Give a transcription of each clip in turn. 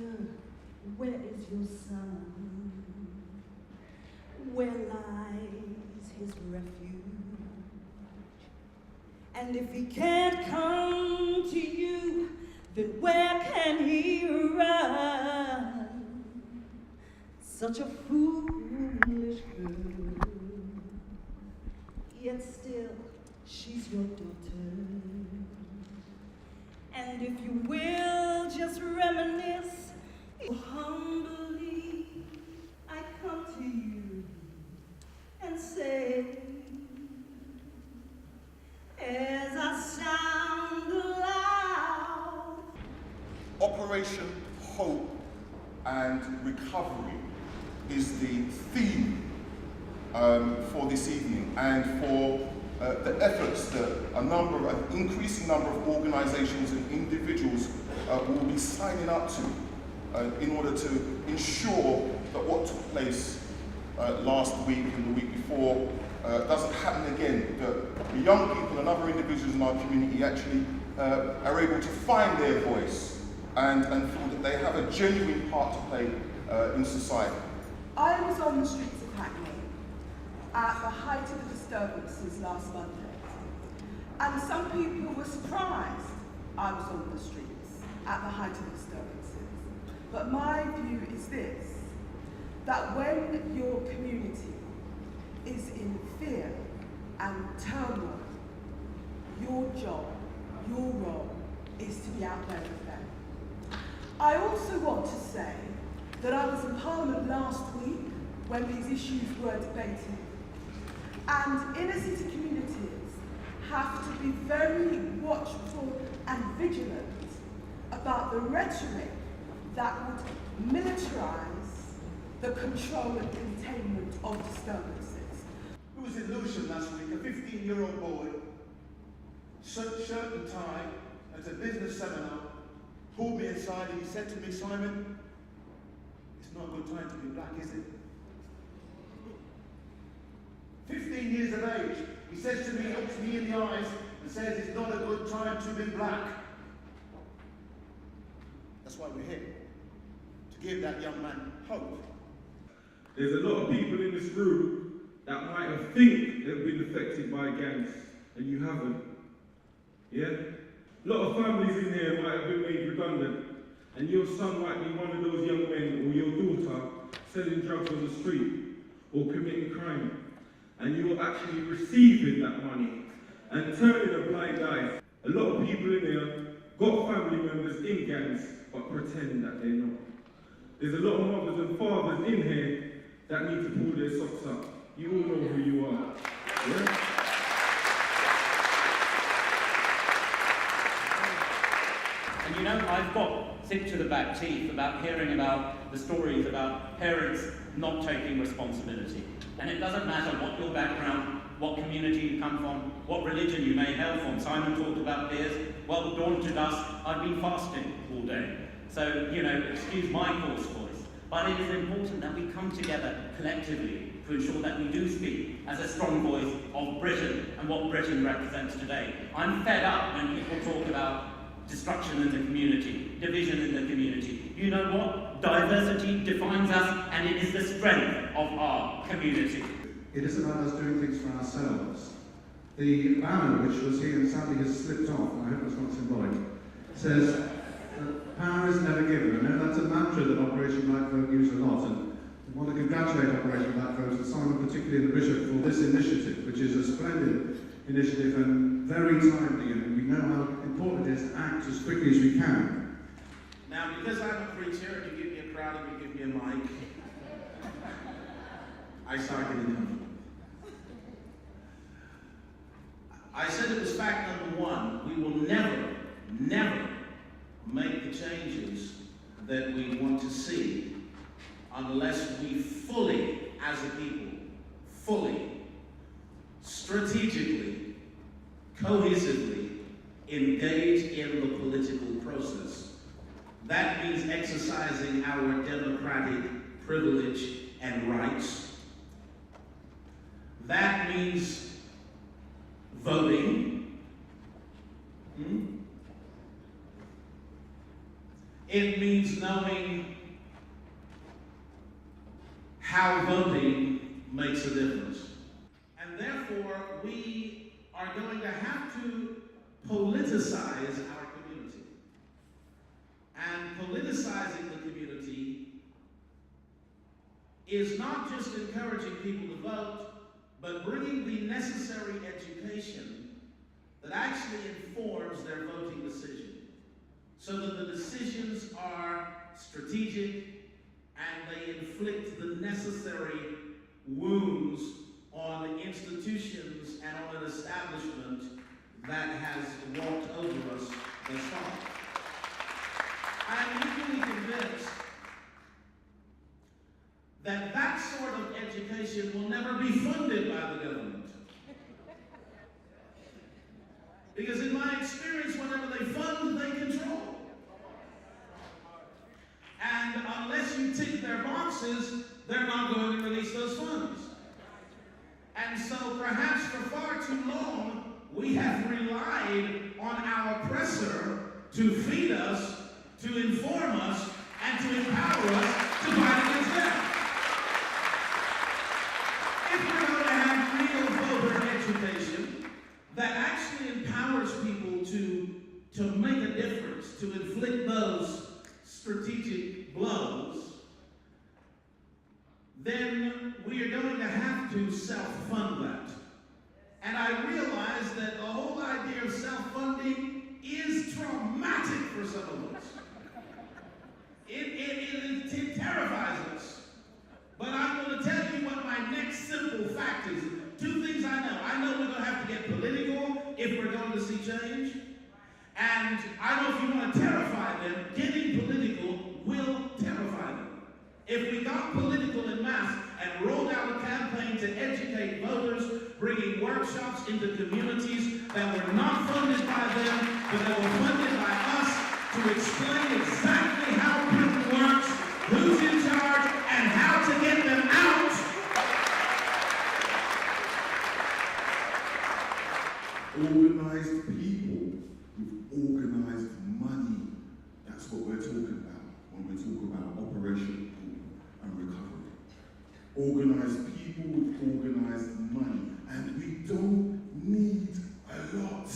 Master, where is your son? Where lies his refuge? And if he can't come to you, then where can he run? Such a foolish girl, yet still she's your daughter. And if you will just reminisce, humbly I come to you and say, as I sound aloud. Operation Hope and Recovery is the theme for this evening, and for the efforts that an increasing number of organisations and individuals will be signing up to in order to ensure that what took place last week and the week before doesn't happen again, that the young people and other individuals in our community actually are able to find their voice and feel that they have a genuine part to play in society. I was on the streets of Hackney at the height of the disturbances last Monday, and some people were surprised I was on the streets at the height of the disturbances. But my view is this, that when your community is in fear and turmoil, your job, your role is to be out there with them. I also want to say that I was in Parliament last week when these issues were debated. And inner city communities have to be very watchful and vigilant about the rhetoric that would militarise the control and containment of disturbances. It was in Lewisham last week, a 15-year-old boy, shirt and tie, at a business seminar, pulled me aside and he said to me, Simon, it's not a good time to be black, is it? 15 years of age, he says to me, looks me in the eyes and says it's not a good time to be black. That's why we're here, to give that young man hope. There's a lot of people in this room that might have think they've been affected by gangs, and you haven't. Yeah? A lot of families in here might have been made redundant, and your son might be one of those young men, or your daughter, selling drugs on the street, or committing crime. And you're actually receiving that money and turning a blind eye. A lot of people in here got family members in gangs, but pretend that they're not. There's a lot of mothers and fathers in here that need to pull their socks up. You all know who you are. Yeah? And you know, I've got sick to the back teeth about hearing about the stories about parents not taking responsibility. And it doesn't matter what your background, what community you come from, what religion you may hail from. Simon talked about beers. Well, dawn to dusk, I've been fasting all day. So, you know, excuse my coarse voice. But it is important that we come together collectively to ensure that we do speak as a strong voice of Britain and what Britain represents today. I'm fed up when people talk about destruction in the community, division in the community. You know what? Diversity defines us, and it is the strength of our community. It is about us doing things for ourselves. The banner, which was here and sadly has slipped off, and I hope that's not symbolic, says, power is never given. I know that's a mantra that Operation Black Vote use a lot, and I want to congratulate Operation Black Vote and Simon, particularly the Bishop, for this initiative, which is a splendid initiative and very timely, and we know how important it is to act as quickly as we can. Now, because I'm a preacher and you give me a crowd and you give me a mic, I start getting comfortable. I said it was fact number one, we will never make the changes that we want to see unless we fully, as a people, fully, strategically, cohesively engage in the political process. That means exercising our democratic privilege and rights. That means voting. It means knowing how voting makes a difference. And therefore, we are going to have to politicize our community. And politicizing the community is not just encouraging people to vote, but bringing the necessary education that actually informs their voting decision, so that the decisions are strategic and they inflict the necessary wounds on institutions and on an establishment that has walked over us thus far. I'm equally convinced that that sort of education will never be funded by the government. Because in my experience, whenever they fund, they control. And unless you tick their boxes, they're not going to release those funds. And so perhaps for far too long, we have relied on our oppressor to feed us, to inform us, and to empower us to fight against them. If we're going to have real voter education that actually empowers people to make a difference, to inflict those strategic blows, then we are going to have to self-fund that. And I realize that the whole idea of self-funding is traumatic for some of us. It terrifies us. But I'm going to tell you what my next simple fact is. Two things I know. I know we're going to have to get political if we're going to see change. And I know if you want to terrify them, getting political will terrify them. If we got political en masse and rolled out a campaign to educate voters, bringing workshops into communities that were not funded by them, but that were funded by us, to explain exactly how Britain works, who's in charge, and how to get them out. Organised people with organised money. That's what we're talking about when we talk about Operation Hope and Recovery. Organised people with organised money. And we don't need a lot.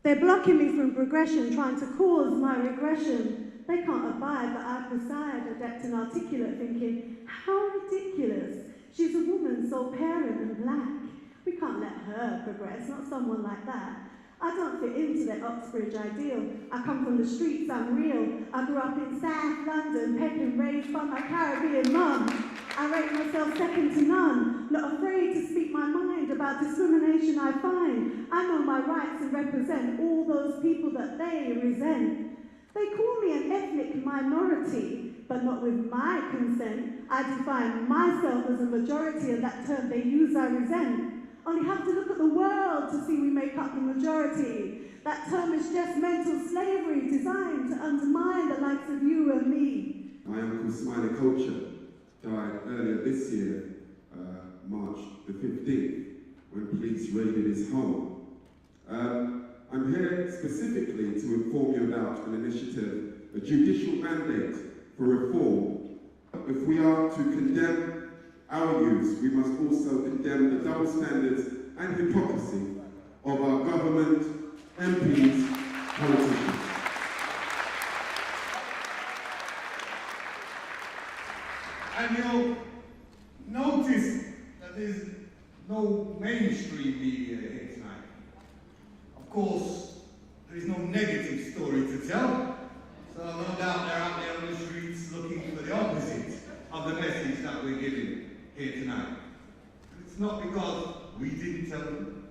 They're blocking me from progression, trying to cause my regression. They can't abide that I preside, adept and articulate, thinking, how ridiculous. She's a woman, so parent and black. We can't let her progress, not someone like that. I don't fit into their Oxbridge ideal. I come from the streets, I'm real. I grew up in South London, pegged and raised by my Caribbean mum. I rate myself second to none, not afraid to speak my mind about discrimination I find. I know my rights and represent all those people that they resent. They call me an ethnic minority, but not with my consent. I define myself as a majority, and that term they use I resent. Only have to look at the world to see we make up the majority. That term is just mental slavery designed to undermine the likes of you and me. My uncle Smiley Culture died earlier this year, March the 15th, when police raided his home. I'm here specifically to inform you about an initiative, a judicial mandate for reform. If we are to condemn our youth, we must also condemn the double standards and hypocrisy of our government, MPs, politicians. And you'll notice that there's no mainstream media here tonight. Of course, there is no negative story to tell, so no doubt they're out there on the streets looking for the opposite of the message that we're giving here tonight. But it's not because we didn't tell them.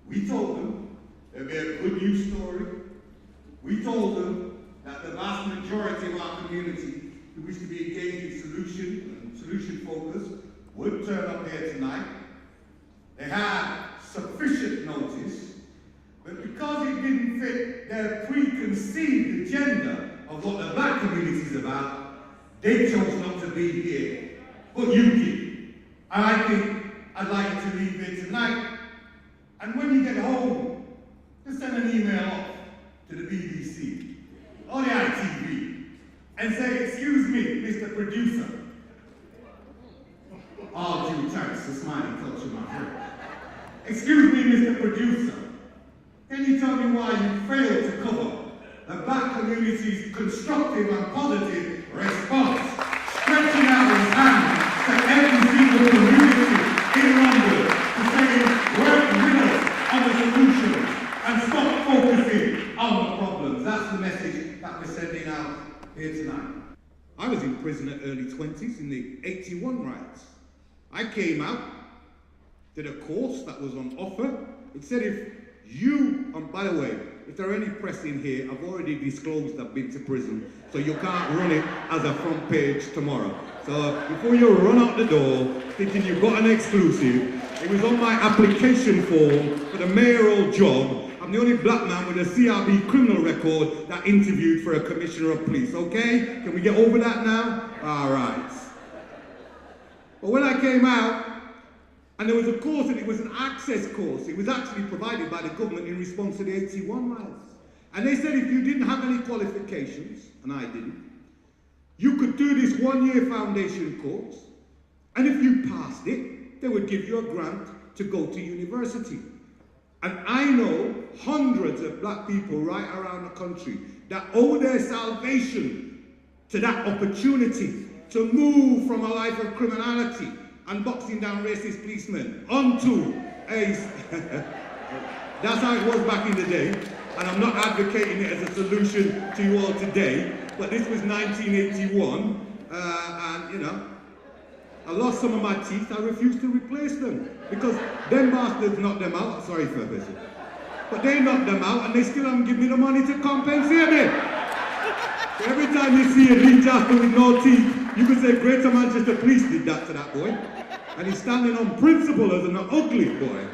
We told them there'd be a good news story. We told them that the vast majority of our community who wish to be engaged in solution focus would turn up here tonight. They had sufficient notice, but because it didn't fit their preconceived agenda of what the black community is about, they chose not to be here. But you did. And I think I'd like you to leave here tonight. And when you get home, just send an email off to the BBC or the ITV and say, excuse me, Mr. Producer. All due thanks to smiling culture, my friend. Excuse me, Mr. Producer. Can you tell me why you failed to cover the black community's constructive and positive response, stretching out his hand to every single community in London to say, work with us on the solutions and stop focusing on the problems? That's the message that we're sending out here tonight. I was in prison at early 20s in the 81 riots. I came out, did a course that was on offer. It said if you, by the way, if there are any press in here, I've already disclosed I've been to prison, so you can't run it as a front page tomorrow. So before you run out the door thinking you've got an exclusive, it was on my application form for the mayoral job. I'm the only black man with a CRB criminal record that interviewed for a commissioner of police, okay? Can we get over that now? All right. But when I came out, and there was a course, and it was an access course. It was actually provided by the government in response to the 81 riots. And they said if you didn't have any qualifications, and I didn't, you could do this one-year foundation course, and if you passed it, they would give you a grant to go to university. And I know hundreds of black people right around the country that owe their salvation to that opportunity to move from a life of criminality and boxing down racist policemen onto a... That's how it was back in the day, and I'm not advocating it as a solution to you all today, but this was 1981, and you know, I lost some of my teeth, I refused to replace them, because them bastards knocked them out, sorry for this, but they knocked them out and they still haven't given me the money to compensate me. So every time you see a Lee Jasper with no teeth, you could say Greater Manchester Police did that to that boy. And he's standing on principle as an ugly boy,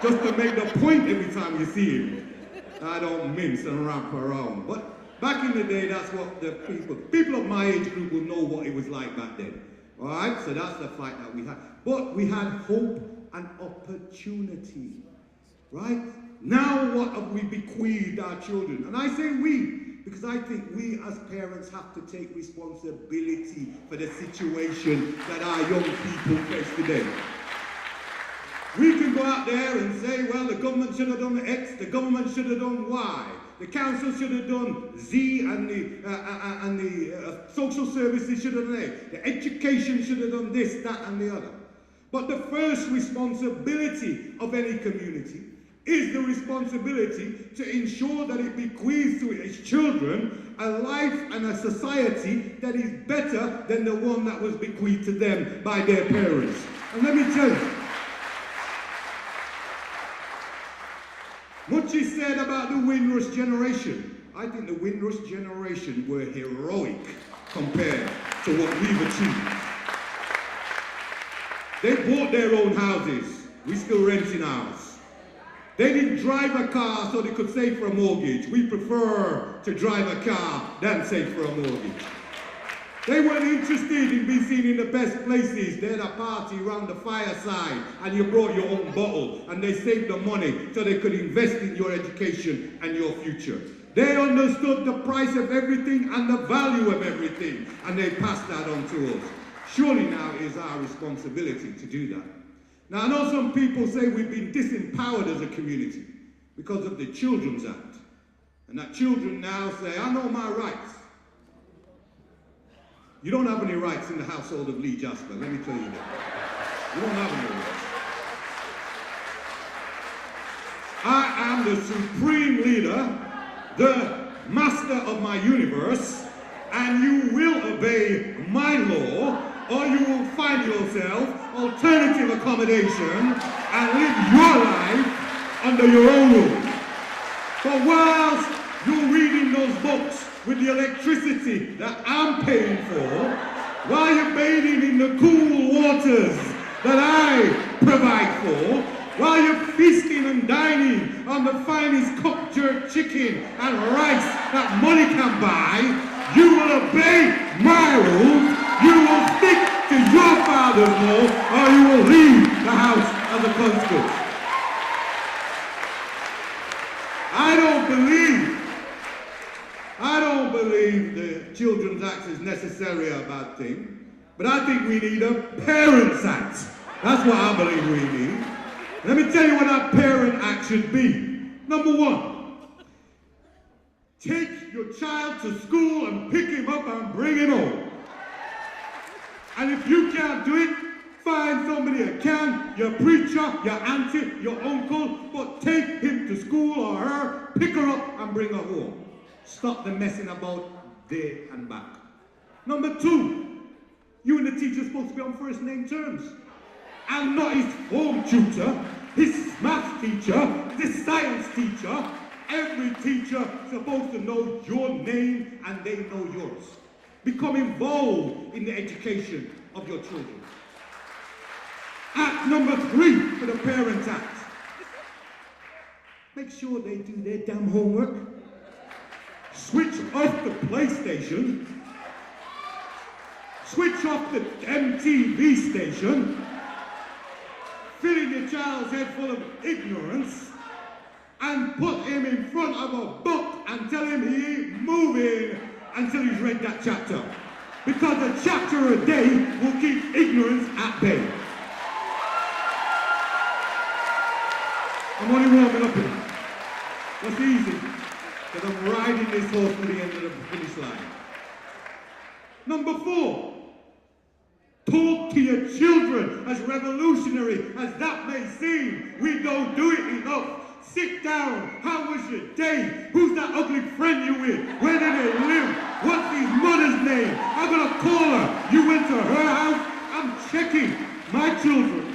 just to make the point every time you see him. I don't mince and ramp around. But back in the day, that's what the people of my age group will know what it was like back then. All right, so that's the fight that we had. But we had hope and opportunity, right? Now what have we bequeathed our children? And I say we, because I think we as parents have to take responsibility for the situation that our young people face today. We can go out there and say, well, the government should have done X, the government should have done Y, the council should have done Z, and the social services should have done A, the education should have done this, that, and the other. But the first responsibility of any community is the responsibility to ensure that it bequeaths to its children a life and a society that is better than the one that was bequeathed to them by their parents. And let me tell you, much is said about the Windrush generation. I think the Windrush generation were heroic compared to what we've achieved. They bought their own houses. We still renting ours. They didn't drive a car so they could save for a mortgage. We prefer to drive a car than save for a mortgage. They weren't interested in being seen in the best places. They had a party around the fireside and you brought your own bottle and they saved the money so they could invest in your education and your future. They understood the price of everything and the value of everything and they passed that on to us. Surely now it is our responsibility to do that. Now, I know some people say we've been disempowered as a community because of the Children's Act. And that children now say, I know my rights. You don't have any rights in the household of Lee Jasper, let me tell you that. You don't have any rights. I am the supreme leader, the master of my universe, and you will obey my law, or you will find yourself alternative accommodation and live your life under your own rules. But whilst you're reading those books with the electricity that I'm paying for, while you're bathing in the cool waters that I provide for, while you're feasting and dining on the finest cooked jerk chicken and rice that money can buy, you will obey my rules, you will stick to your father's law, or you will leave the house as a consequence. I don't Acts is necessarily a bad thing, but I think we need a Parents Act. That's what I believe we need. Let me tell you what our Parent Act should be. Number one, take your child to school and pick him up and bring him home. And if you can't do it, find somebody that can, your preacher, your auntie, your uncle, but take him to school or her, pick her up and bring her home. Stop the messing about there and back. Number two, you and the teacher are supposed to be on first name terms. I'm not his home tutor, his math teacher, his science teacher. Every teacher is supposed to know your name and they know yours. Become involved in the education of your children. Act number 3 for the Parents Act. Make sure they do their damn homework. Switch off the PlayStation. Switch off the MTV station. Filling your child's head full of ignorance and put him in front of a book and tell him he ain't moving until he's read that chapter. Because a chapter a day will keep ignorance at bay. I'm only warming up here. That's easy, because I'm riding this horse to the end of the finish line. Number 4. Talk to your children, as revolutionary as that may seem. We don't do it enough. Sit down. How was your day? Who's that ugly friend you with? Where do they live? What's his mother's name? I'm gonna call her. You went to her house? I'm checking. My children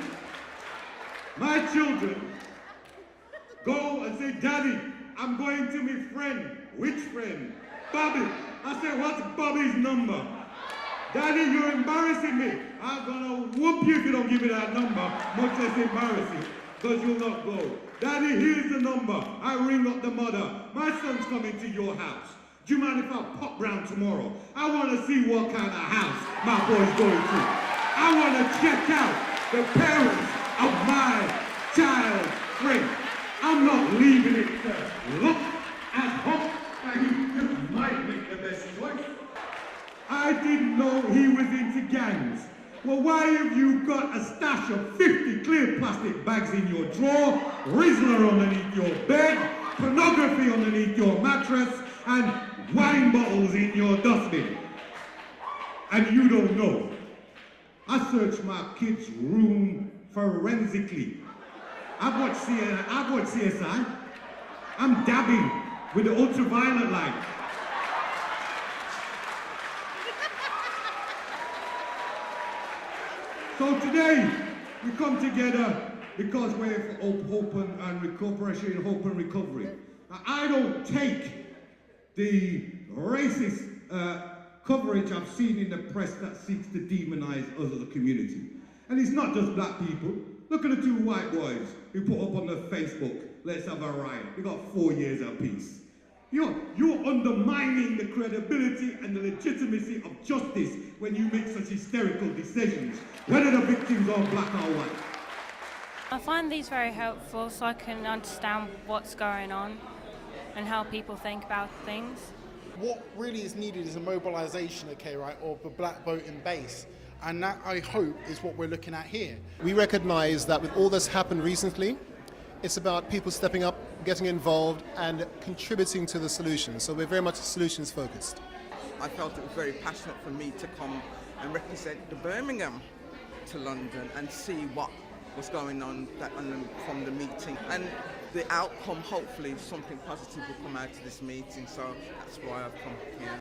go and say, Daddy, I'm going to my friend. Which friend? Bobby. I say, what's Bobby's number? Daddy, you're embarrassing me. I'm gonna whoop you if you don't give me that number, much less embarrass you, because you'll not go. Daddy, here's the number. I ring up the mother. My son's coming to your house. Do you mind if I pop round tomorrow? I want to see what kind of house my boy's going to. I want to check out the parents of my child's friend. I'm not leaving it to look at hope that he might make the best choice. I didn't know he was into gangs. Well, why have you got a stash of 50 clear plastic bags in your drawer, Rizzler underneath your bed, pornography underneath your mattress, and wine bottles in your dustbin? And you don't know. I searched my kid's room forensically. I've watched CSI. I'm dabbing with the ultraviolet light. So today, we come together because we're for hope and cooperation, hope and recovery. Now, I don't take the racist coverage I've seen in the press that seeks to demonize us as a community. And it's not just black people. Look at the 2 white boys who put up on their Facebook, let's have a riot. We got 4 years apiece. You're undermining the credibility and the legitimacy of justice when you make such hysterical decisions, whether the victims are black or white. I find these very helpful so I can understand what's going on and how people think about things. What really is needed is a mobilisation, okay, right, of the black voting base. And that, I hope, is what we're looking at here. We recognise that with all that's happened recently, it's about people stepping up, getting involved and contributing to the solution. So we're very much solutions focused. I felt it was very passionate for me to come and represent the Birmingham to London and see what was going on from the meeting. And the outcome, hopefully, something positive will come out of this meeting. So that's why I've come here.